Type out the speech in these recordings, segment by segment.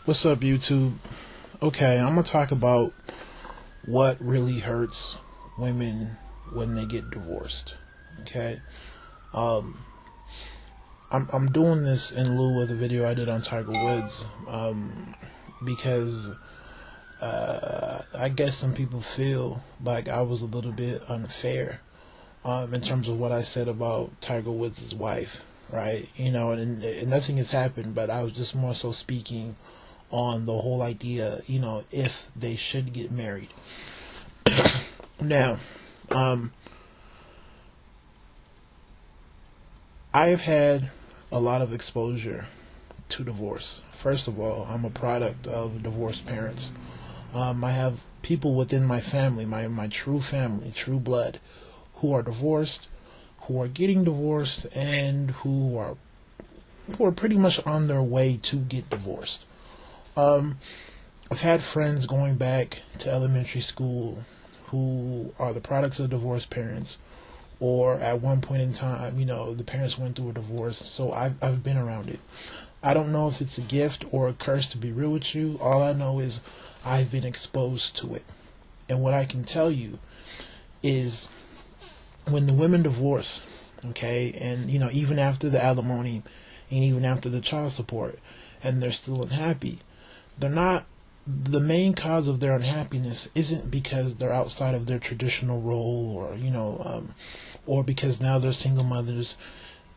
What's up, YouTube? Okay, I'm gonna talk about what really hurts women when they get divorced. Okay, um, I'm doing this in lieu of the video I did on Tiger Woods, because I guess some people feel like I was a little bit unfair, in terms of what I said about Tiger Woods' wife, right? And nothing has happened, but I was just more so speaking on the whole idea, if they should get married. Now, I have had a lot of exposure to divorce. First of all, I'm a product of divorced parents. I have people within my family, my true family, true blood, who are divorced, who are getting divorced, and who are pretty much on their way to get divorced. I've had friends going back to elementary school who are the products of divorced parents, or at one point in time, the parents went through a divorce. So I've been around it. I don't know if it's a gift or a curse, to be real with you. All I know is I've been exposed to it. And what I can tell you is when the women divorce, okay, and even after the alimony and even after the child support, and they're still unhappy, they're not, the main cause of their unhappiness isn't because they're outside of their traditional role, or because now they're single mothers.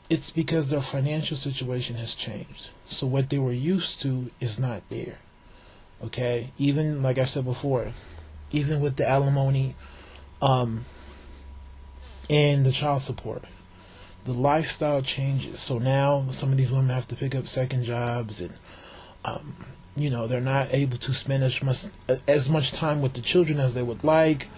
It's because their financial situation has changed. So what they were used to is not there. Okay? Even, like I said before, even with the alimony, and the child support, the lifestyle changes. So now some of these women have to pick up second jobs, and they're not able to spend as much time with the children as they would like.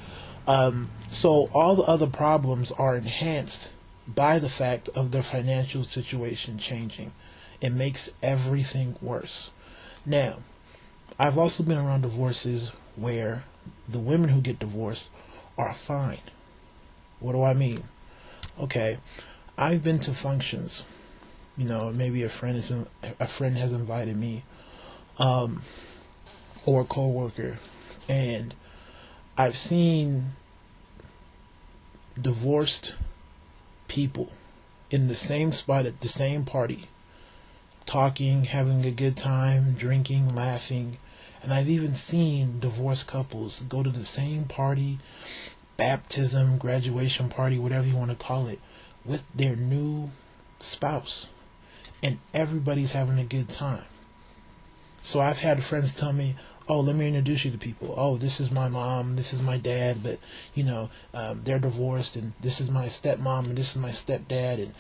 So all the other problems are enhanced by the fact of their financial situation changing. It makes everything worse. Now, I've also been around divorces where the women who get divorced are fine. What do I mean? Okay, I've been to functions. Maybe a friend has invited me, or a coworker, and I've seen divorced people in the same spot at the same party, talking, having a good time, drinking, laughing. And I've even seen divorced couples go to the same party, baptism, graduation party, whatever you want to call it, with their new spouse, and everybody's having a good time. So I've had friends tell me, "Oh, let me introduce you to people. Oh, this is my mom, this is my dad, but they're divorced, and this is my stepmom, and this is my stepdad, and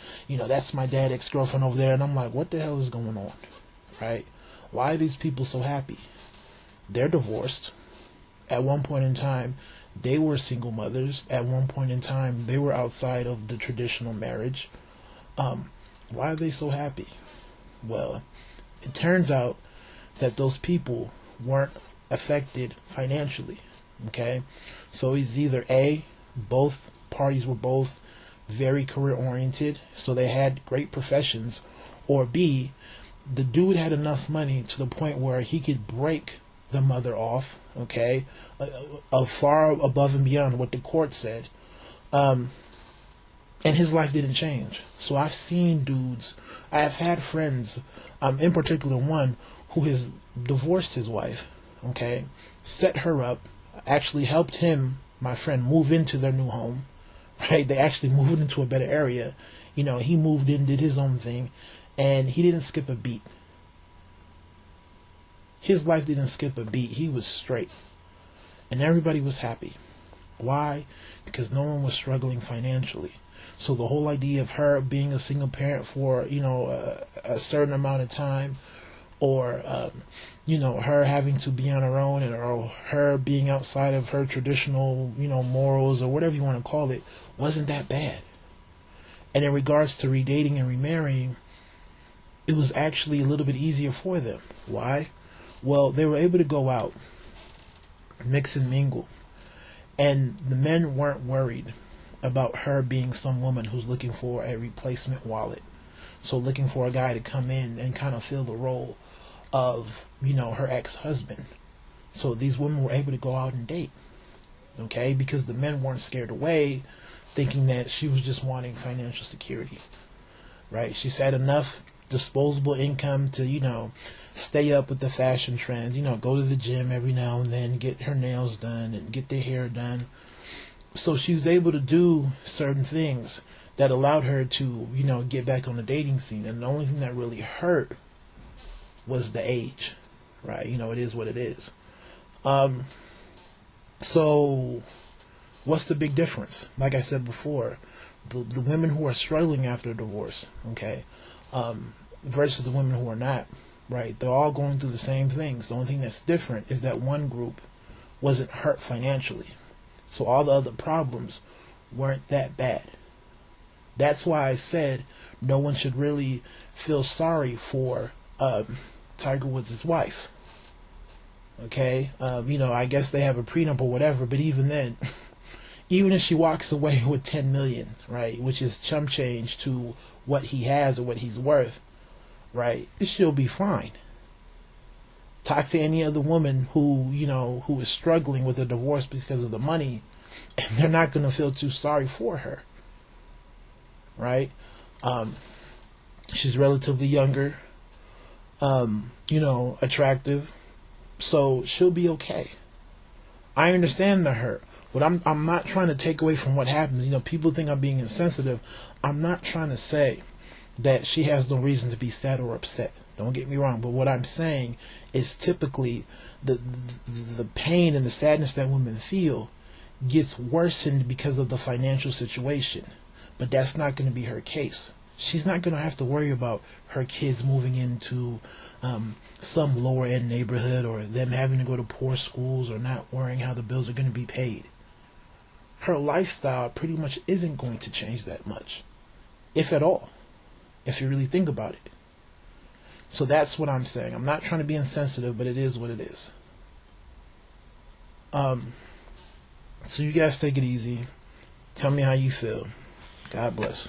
that's my dad's ex-girlfriend over there." And I'm like, what the hell is going on, right? Why are these people so happy? They're divorced. At one point in time, they were single mothers. At one point in time, they were outside of the traditional marriage. Why are they so happy? Well, it turns out that those people weren't affected financially. Okay, so it's either A, both parties were both very career oriented, so they had great professions, or B, the dude had enough money to the point where he could break the mother off, okay, far above and beyond what the court said, and his life didn't change. So I've seen dudes, I've had friends, in particular one who has divorced his wife, okay, set her up, actually helped him, my friend, move into their new home, right? They actually moved into a better area. He moved in, did his own thing, and he didn't skip a beat. His life didn't skip a beat. He was straight. And everybody was happy. Why? Because no one was struggling financially. So the whole idea of her being a single parent for, a certain amount of time, or, her having to be on her own, or her being outside of her traditional, morals, or whatever you want to call it, wasn't that bad. And in regards to redating and remarrying, it was actually a little bit easier for them. Why? Well, they were able to go out, mix and mingle, and the men weren't worried about her being some woman who's looking for a replacement wallet. So looking for a guy to come in and kind of fill the role of, her ex-husband. So these women were able to go out and date. Okay? Because the men weren't scared away, thinking that she was just wanting financial security. Right? She's had enough disposable income to, stay up with the fashion trends, go to the gym every now and then, get her nails done and get their hair done. So she was able to do certain things that allowed her to, get back on the dating scene. And the only thing that really hurt was the age. Right? It is what it is. So what's the big difference? Like I said before, the women who are struggling after a divorce, okay, versus the women who are not, right? They're all going through the same things. The only thing that's different is that one group wasn't hurt financially. So all the other problems weren't that bad. That's why I said no one should really feel sorry for Tiger Woods' wife. Okay? I guess they have a prenup or whatever, but even then, even if she walks away with $10 million, right, which is chump change to what he has or what he's worth, right, she'll be fine. Talk to any other woman who is struggling with a divorce because of the money, and they're not going to feel too sorry for her. Right? She's relatively younger, attractive, so she'll be okay. I understand the hurt, but I'm not trying to take away from what happened. People think I'm being insensitive. I'm not trying to say that she has no reason to be sad or upset. Don't get me wrong, but what I'm saying is typically the pain and the sadness that women feel gets worsened because of the financial situation. But that's not going to be her case. She's not going to have to worry about her kids moving into some lower end neighborhood, or them having to go to poor schools, or not worrying how the bills are going to be paid. Her lifestyle pretty much isn't going to change that much, if at all, if you really think about it. So that's what I'm saying. I'm not trying to be insensitive, but it is what it is. So you guys take it easy. Tell me how you feel. God bless.